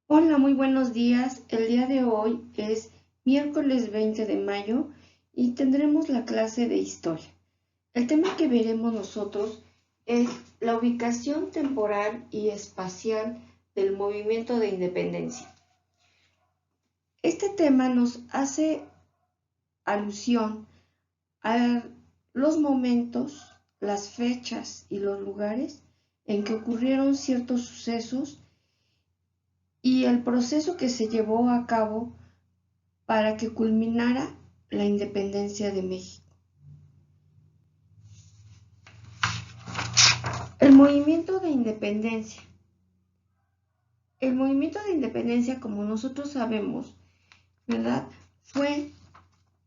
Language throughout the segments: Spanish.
Hola, muy buenos días. El día de hoy es miércoles 20 de mayo y tendremos la clase de historia. El tema que veremos nosotros es la ubicación temporal y espacial del movimiento de independencia. Este tema nos hace alusión a los momentos, las fechas y los lugares en que ocurrieron ciertos sucesos y el proceso que se llevó a cabo para que culminara la independencia de México. El movimiento de independencia. El movimiento de independencia, como nosotros sabemos, ¿verdad? Fue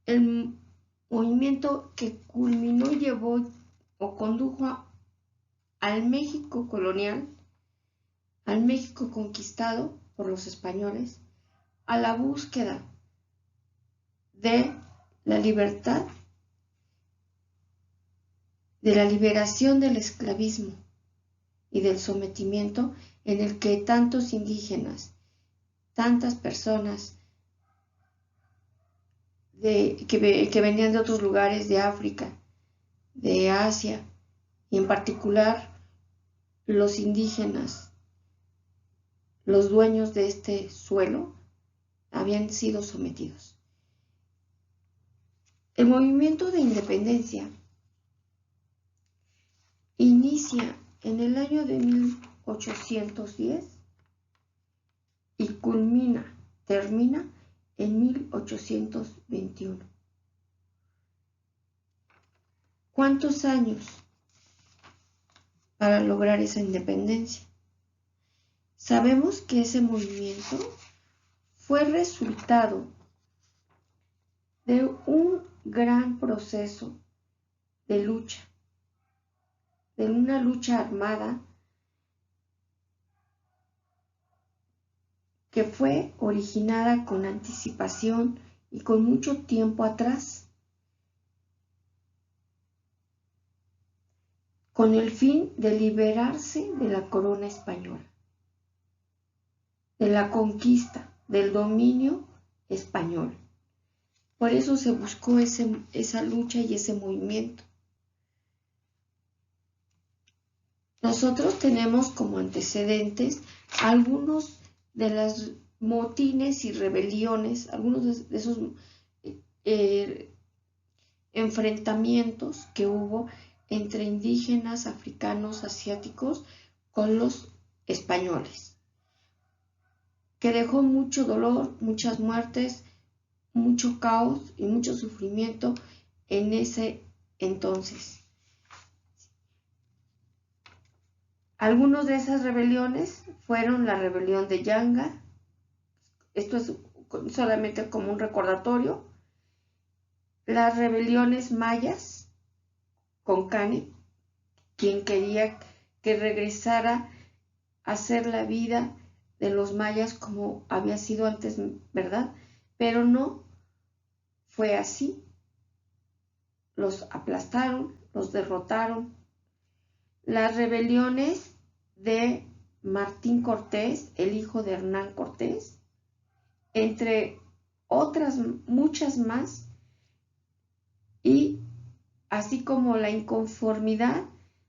el movimiento que culminó y llevó o condujo al México colonial, al México conquistado por los españoles, a la búsqueda de la libertad, de la liberación del esclavismo y del sometimiento en el que tantos indígenas, tantas personas que venían de otros lugares de África, de Asia, y en particular los indígenas, los dueños de este suelo, habían sido sometidos. El movimiento de independencia inicia en el año de 1810 y termina en 1821. ¿Cuántos años para lograr esa independencia? Sabemos que ese movimiento fue resultado de un gran proceso de lucha, de una lucha armada que fue originada con anticipación y con mucho tiempo atrás, con el fin de liberarse de la corona española, de la conquista, del dominio español. Por eso se buscó esa lucha y ese movimiento. Nosotros tenemos como antecedentes algunos de los motines y rebeliones, algunos de esos enfrentamientos que hubo entre indígenas, africanos, asiáticos con los españoles, que dejó mucho dolor, muchas muertes, mucho caos y mucho sufrimiento en ese entonces. Algunas de esas rebeliones fueron la rebelión de Yanga, esto es solamente como un recordatorio, las rebeliones mayas con Cani, quien quería que regresara a ser la vida de los mayas como había sido antes, ¿verdad? Pero no fue así. Los aplastaron, los derrotaron. Las rebeliones de Martín Cortés, el hijo de Hernán Cortés, entre otras muchas más, y así como la inconformidad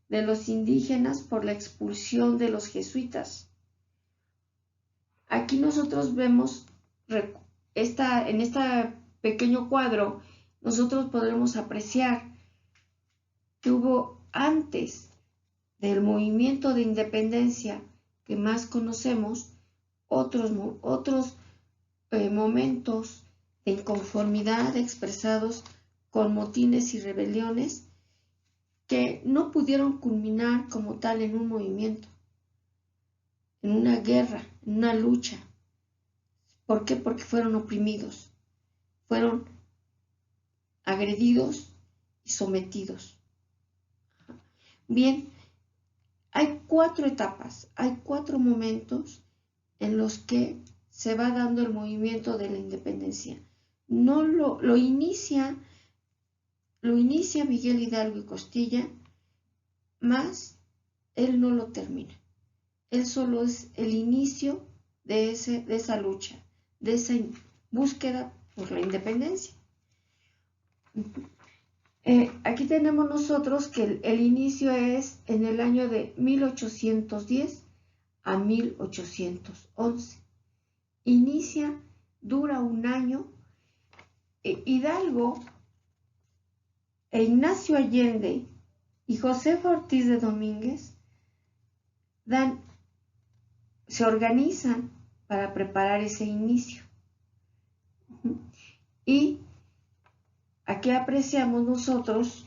de los indígenas por la expulsión de los jesuitas. Aquí nosotros vemos, en este pequeño cuadro, nosotros podremos apreciar que hubo antes del movimiento de independencia que más conocemos, otros momentos de inconformidad expresados con motines y rebeliones que no pudieron culminar como tal en un movimiento, en una guerra, en una lucha. ¿Por qué? Porque fueron oprimidos, fueron agredidos y sometidos. Bien, hay 4 etapas, hay 4 momentos en los que se va dando el movimiento de la independencia. No lo inicia Miguel Hidalgo y Costilla, mas él no lo termina. Él solo es el inicio de esa lucha, de esa búsqueda por la independencia. Aquí tenemos nosotros que el inicio es en el año de 1810 a 1811. Inicia, dura un año. Hidalgo e Ignacio Allende y Josefa Ortiz de Domínguez se organizan para preparar ese inicio. Y aquí apreciamos nosotros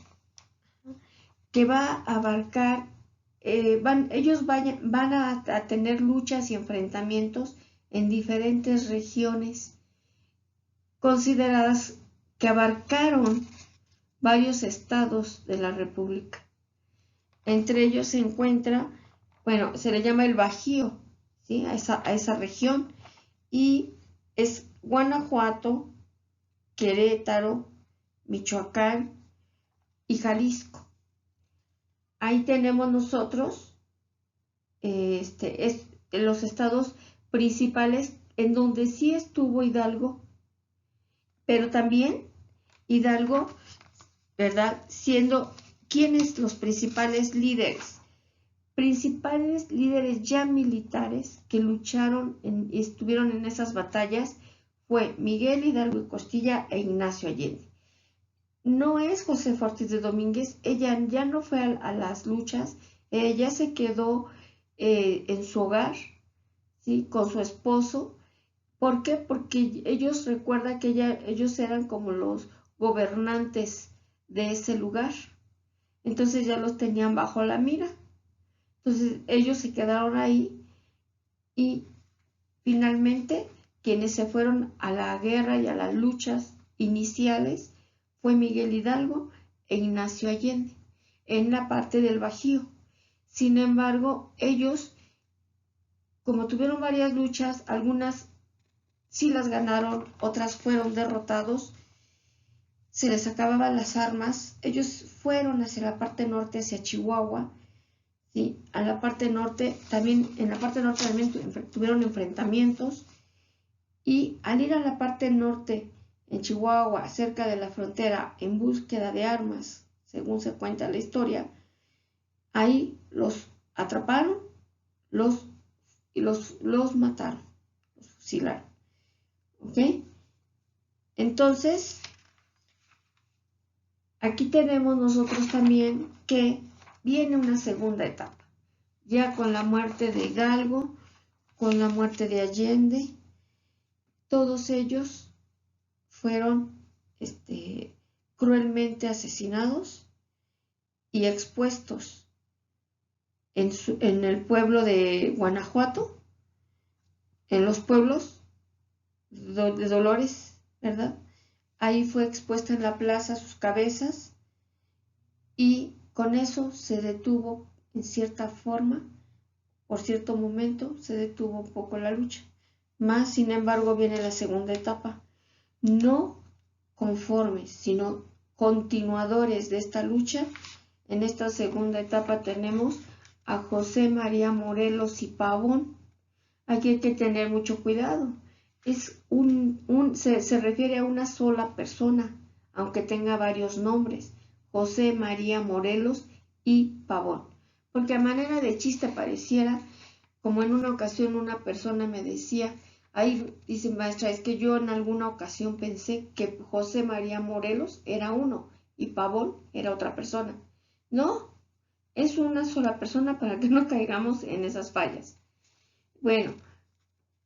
que va a abarcar, ellos van a tener luchas y enfrentamientos en diferentes regiones consideradas que abarcaron varios estados de la República. Entre ellos se encuentra, bueno, se le llama el Bajío, ¿sí? a esa región, y es Guanajuato, Querétaro, Michoacán y Jalisco. Ahí tenemos nosotros los estados principales en donde sí estuvo Hidalgo, pero también Hidalgo, ¿verdad? Siendo quienes los principales líderes ya militares que lucharon y estuvieron en esas batallas fue Miguel Hidalgo y Costilla e Ignacio Allende. No es Josefa Ortiz de Domínguez, ella ya no fue a las luchas, ella se quedó en su hogar, ¿sí? Con su esposo. ¿Por qué? Porque ellos recuerdan que ellos eran como los gobernantes de ese lugar, entonces ya los tenían bajo la mira. Entonces ellos se quedaron ahí y finalmente quienes se fueron a la guerra y a las luchas iniciales fue Miguel Hidalgo e Ignacio Allende en la parte del Bajío. Sin embargo, ellos, como tuvieron varias luchas, algunas sí las ganaron, otras fueron derrotados, se les acababan las armas, ellos fueron hacia la parte norte, hacia Chihuahua, ¿sí? A la parte norte, en la parte norte también tuvieron enfrentamientos, y al ir a la parte norte, en Chihuahua, cerca de la frontera, en búsqueda de armas, según se cuenta la historia, ahí los atraparon, los mataron, los fusilaron. ¿Ok? Entonces, aquí tenemos nosotros también que viene una segunda etapa, ya con la muerte de Hidalgo, con la muerte de Allende. Todos ellos fueron cruelmente asesinados y expuestos en el pueblo de Guanajuato, en los pueblos de Dolores, ¿verdad? Ahí fue expuesta en la plaza sus cabezas y con eso se detuvo en cierta forma, por cierto momento se detuvo un poco la lucha. Más, sin embargo, viene la segunda etapa. No conformes, sino continuadores de esta lucha. En esta segunda etapa tenemos a José María Morelos y Pavón. Aquí hay que tener mucho cuidado. Se refiere a una sola persona, aunque tenga varios nombres, José María Morelos y Pavón. Porque a manera de chiste pareciera, como en una ocasión una persona me decía, ahí dice, maestra, es que yo en alguna ocasión pensé que José María Morelos era uno y Pavón era otra persona. No, es una sola persona para que no caigamos en esas fallas. Bueno,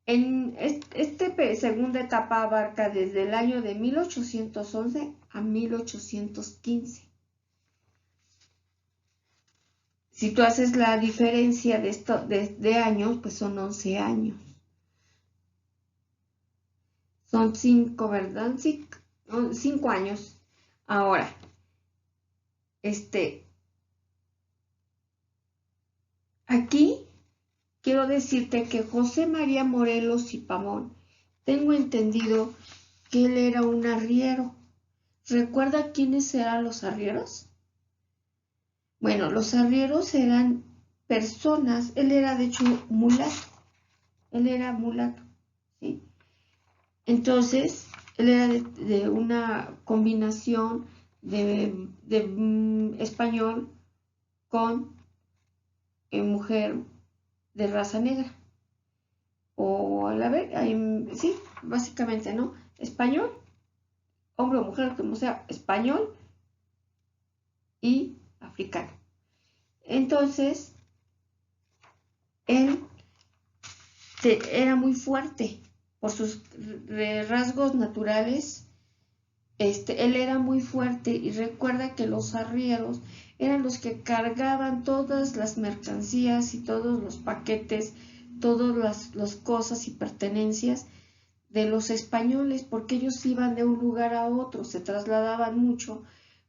en esta segunda etapa abarca desde el año de 1811 a 1815. Si tú haces la diferencia de años, pues son 11 años. Son 5, ¿verdad? 5 años. Ahora, aquí quiero decirte que José María Morelos y Pavón, tengo entendido que él era un arriero. ¿Recuerda quiénes eran los arrieros? Bueno, los arrieros eran personas, él era de hecho mulato, él era mulato, ¿sí? Entonces, él era de una combinación de español con mujer de raza negra. O a la vez, sí, básicamente, ¿no? Español, hombre o mujer, como sea, español y africano. Entonces, él era muy fuerte por sus rasgos naturales. Él era muy fuerte y recuerda que los arrieros eran los que cargaban todas las mercancías y todos los paquetes, todas las cosas y pertenencias de los españoles, porque ellos iban de un lugar a otro, se trasladaban mucho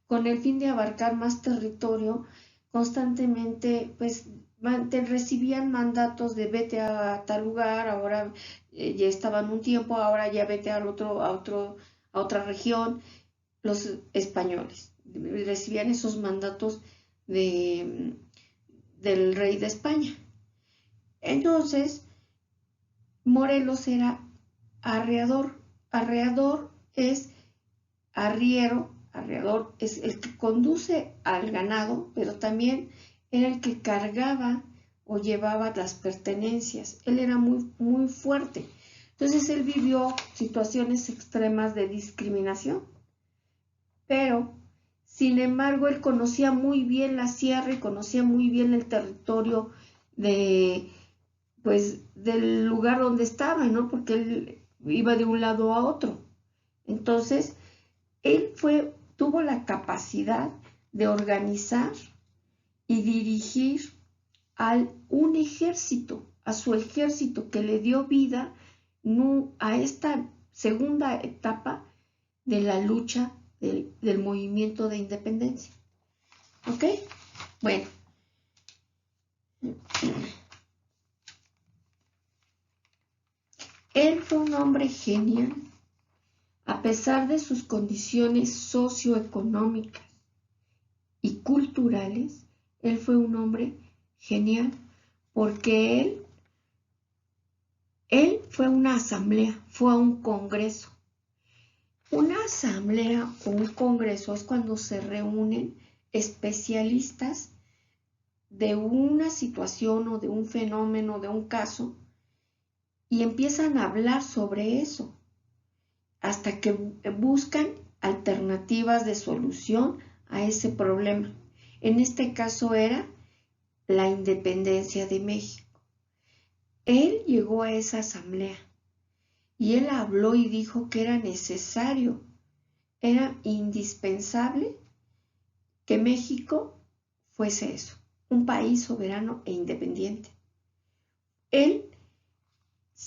con el fin de abarcar más territorio. Constantemente pues recibían mandatos de vete a tal lugar, ahora ya estaban un tiempo, ahora ya vete a otra región. Los españoles recibían esos mandatos del rey de España. Entonces Morelos era arreador. Arreador es arreador es el que conduce al ganado, pero también era el que cargaba o llevaba las pertenencias. Él era muy, muy fuerte. Entonces él vivió situaciones extremas de discriminación, pero sin embargo él conocía muy bien la sierra y conocía muy bien el territorio del lugar donde estaba, ¿no? Porque él iba de un lado a otro. Entonces, él tuvo la capacidad de organizar y dirigir un ejército, a su ejército, que le dio vida a esta segunda etapa de la lucha del movimiento de independencia. ¿Ok? Bueno. Él fue un hombre genial, a pesar de sus condiciones socioeconómicas y culturales. Él fue un hombre genial porque él fue a una asamblea, fue a un congreso. Una asamblea o un congreso es cuando se reúnen especialistas de una situación o de un fenómeno, de un caso, y empiezan a hablar sobre eso, hasta que buscan alternativas de solución a ese problema. En este caso era la independencia de México. Él llegó a esa asamblea y él habló y dijo que era necesario, era indispensable que México fuese eso, un país soberano e independiente.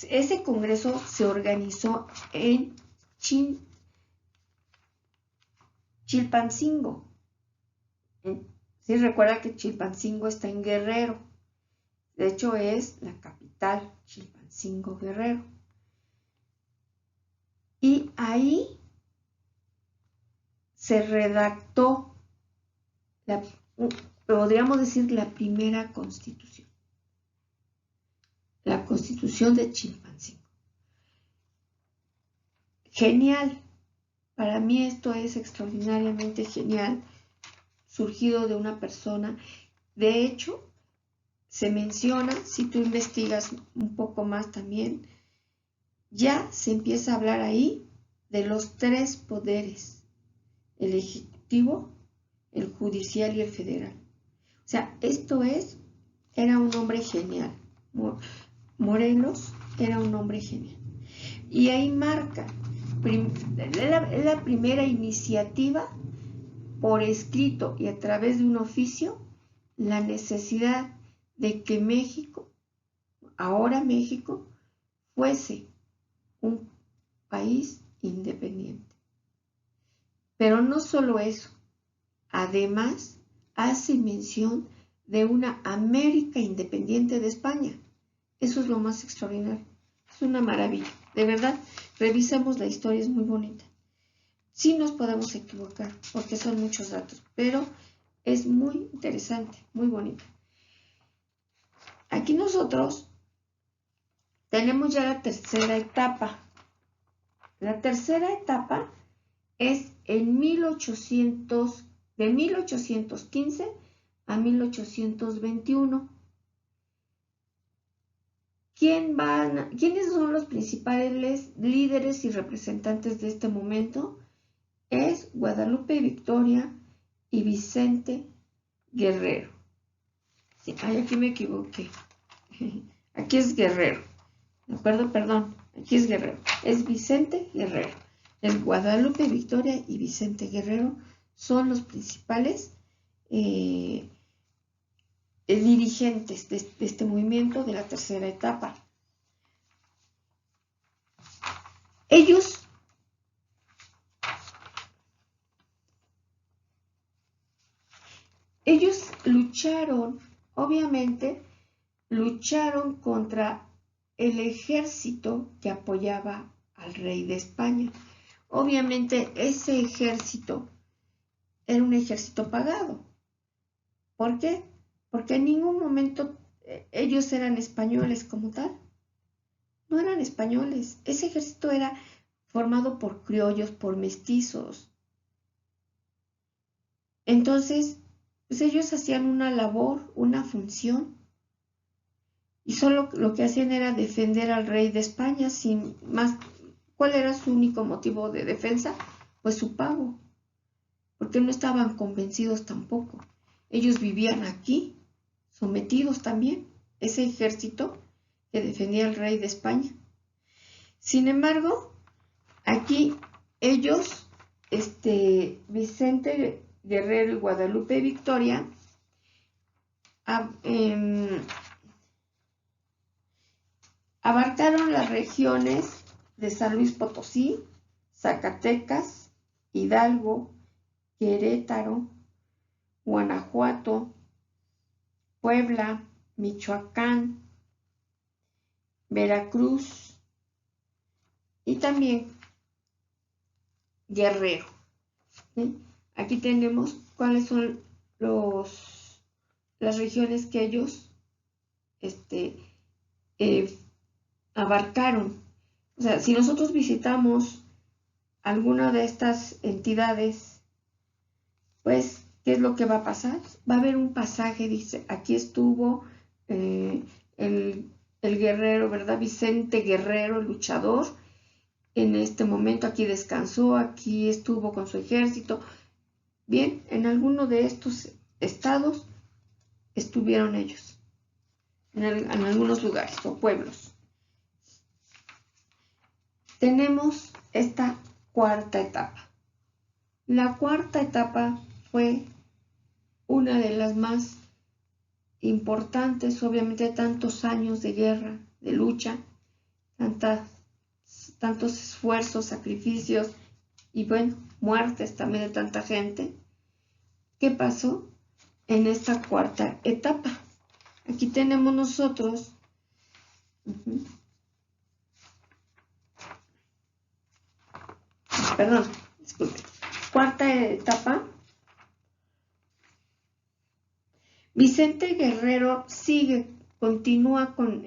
Ese congreso se organizó en Chilpancingo. Sí, recuerda que Chilpancingo está en Guerrero. De hecho, es la capital, Chilpancingo, Guerrero. Y ahí se redactó, podríamos decir, la primera constitución. La constitución de Chilpancingo. Genial. Para mí esto es extraordinariamente genial, surgido de una persona. De hecho, se menciona, si tú investigas un poco más también, ya se empieza a hablar ahí de los tres poderes: el ejecutivo, el judicial y el federal. O sea, era un hombre genial. Morelos era un hombre genial. Y ahí marca, la primera iniciativa por escrito y a través de un oficio, la necesidad de que México, ahora México, fuese un país independiente. Pero no solo eso, además hace mención de una América independiente de España. Eso es lo más extraordinario. Es una maravilla. De verdad, revisemos la historia, es muy bonita. Sí nos podemos equivocar porque son muchos datos, pero es muy interesante, muy bonita. Aquí nosotros tenemos ya la tercera etapa. La tercera etapa es de 1815 a 1821. ¿Quiénes son los principales líderes y representantes de este momento? Es Guadalupe Victoria y Vicente Guerrero. Sí, aquí me equivoqué. Aquí es Guerrero. ¿De acuerdo? Perdón. Aquí es Guerrero. Es Vicente Guerrero. El Guadalupe Victoria y Vicente Guerrero son los principales dirigentes de este movimiento de la tercera etapa. Ellos lucharon, obviamente, lucharon contra el ejército que apoyaba al rey de España. Obviamente ese ejército era un ejército pagado. ¿Por qué? Porque en ningún momento ellos eran españoles como tal. No eran españoles. Ese ejército era formado por criollos, por mestizos. Entonces, pues ellos hacían una labor, una función. Y solo lo que hacían era defender al rey de España sin más. ¿Cuál era su único motivo de defensa? Pues su pago. Porque no estaban convencidos tampoco. Ellos vivían aquí, sometidos también, ese ejército que defendía al rey de España. Sin embargo, aquí ellos, Vicente Guerrero y Guadalupe Victoria, abarcaron las regiones de San Luis Potosí, Zacatecas, Hidalgo, Querétaro, Guanajuato, Puebla, Michoacán, Veracruz y también Guerrero. ¿Sí? Aquí tenemos cuáles son las regiones que ellos abarcaron. O sea, si nosotros visitamos alguna de estas entidades, pues, ¿qué es lo que va a pasar? Va a haber un pasaje, dice, aquí estuvo el guerrero, ¿verdad? Vicente Guerrero, luchador, en este momento aquí descansó, aquí estuvo con su ejército. Bien, en alguno de estos estados estuvieron ellos, en algunos lugares o pueblos. Tenemos esta cuarta etapa. La cuarta etapa fue una de las más importantes, obviamente tantos años de guerra, de lucha, tantos esfuerzos, sacrificios y bueno, muertes también de tanta gente. ¿Qué pasó en esta cuarta etapa? Aquí tenemos nosotros perdón, disculpe. Cuarta etapa. Vicente Guerrero continúa con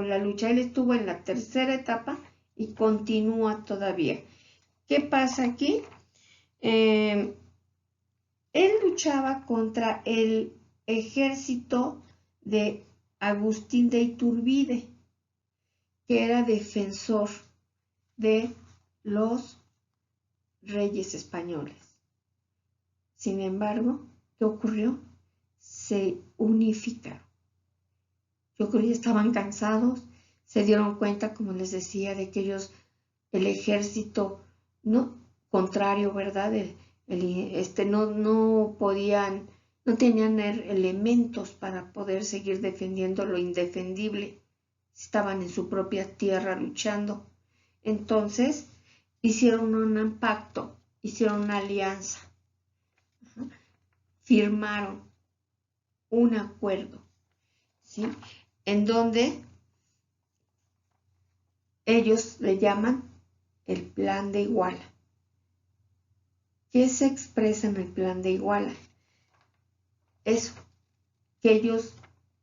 la lucha. Él estuvo en la tercera etapa y continúa todavía. ¿Qué pasa aquí? Él luchaba contra el ejército de Agustín de Iturbide, que era defensor de los reyes españoles. Sin embargo, ¿qué ocurrió? Se unificaron. Yo creo que estaban cansados, se dieron cuenta, como les decía, de que ellos, el ejército, no contrario, ¿verdad? No podían, no tenían elementos para poder seguir defendiendo lo indefendible. Estaban en su propia tierra luchando. Entonces, hicieron un pacto, hicieron una alianza, firmaron un acuerdo, ¿sí? En donde ellos le llaman el Plan de Iguala. ¿Qué se expresa en el Plan de Iguala? Eso, que ellos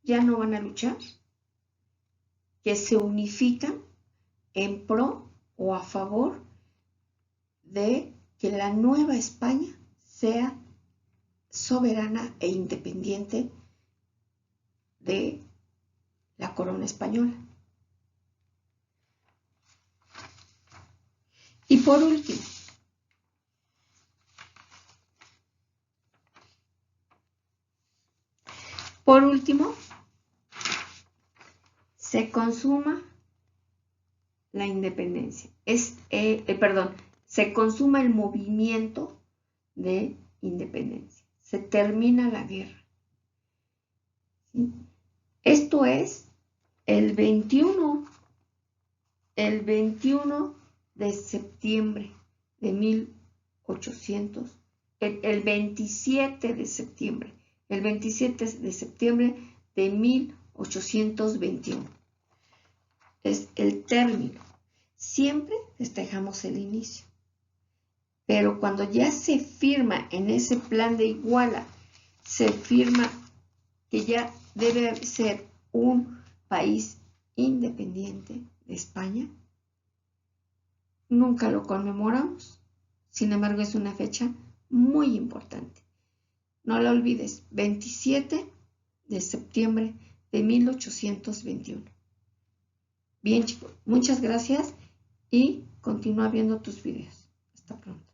ya no van a luchar, que se unifican en pro o a favor de que la nueva España sea soberana e independiente de la corona española. Y por último, se consuma la independencia. Se consuma el movimiento de independencia. Se termina la guerra. ¿Sí? Esto es el 21 de septiembre de 1800, el 27 de septiembre, de 1821. Es el término. Siempre festejamos el inicio. Pero cuando ya se firma en ese plan de Iguala, se firma que ya debe ser un país independiente de España, nunca lo conmemoramos. Sin embargo, es una fecha muy importante. No la olvides, 27 de septiembre de 1821. Bien, chicos, muchas gracias y continúa viendo tus videos. Hasta pronto.